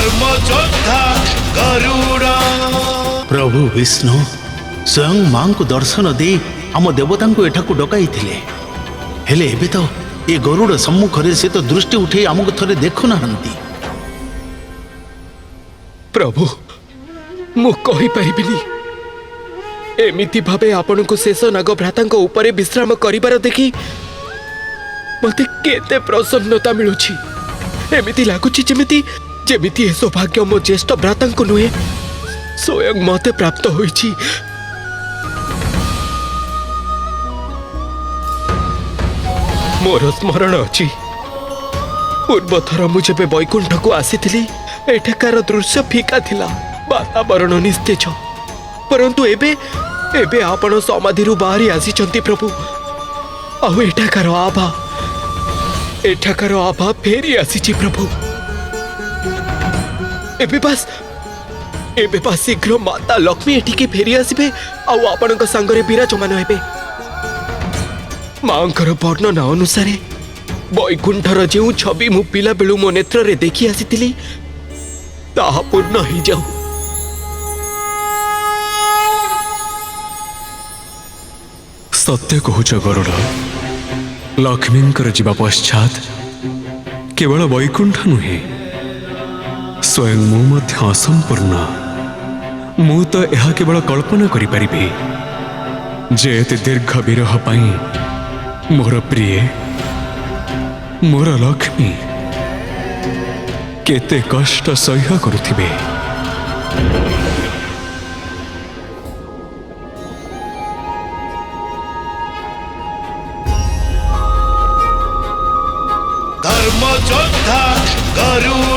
धर्मयोद्धा गरुड़। प्रभु विष्णु स्वयं मां को दर्शन दे आम देवता को एठाकू डकाई हेले एबे तो ये गरुड़ सम्मुखरे से तो दृष्टि उठे आमको थरे देखु नाहंती। प्रभु मु कहि परिबिनी एमिति भाबे आपन को शेष नाग भ्राता उपरे विश्राम करिबार देखि मते केते प्रसन्नता मिलुछि। एमिति लागुछि जेमिति जेमिति ए सौभाग्य मो ज्येष्ठ भ्राता को नुहे स्वयं मते प्राप्त होइछि। मोर स्मरण अछि पूर्व थर मु जेबे वैकुंठ को आसीथिली एठाकार दृश्य फीका थिला, वातावरण निस्तेज, परंतु एबे एबे आपण समाधि बाहरी आसीचंती प्रभु। आउ एठाकार आभा फेरी आसीची प्रभु। एबे बस शीघ्र माता लक्ष्मी एठिके फेरी आसीबे आउ आपणक संगरे विराजमान हेबे। मांकर वर्णना अनुसारे वैकुंठर जो छवि मु पिला बेलू मो नेत्र रे देखी आसीथिली ताहा पूर्ण हो जाऊ। सत्य कहूच गरुड़, लक्ष्मींकर जीवा पश्चात केवल वैकुंठ नुहे स्वयं मु मध्य असंपूर्ण। मु तो यह केवल कल्पना करि परिबे जे एते दीर्घ विरह पाई मोर प्रिय मोर लक्ष्मी केते कष्ट सह्य करुथिबे। धर्मयोद्धा गरुड़।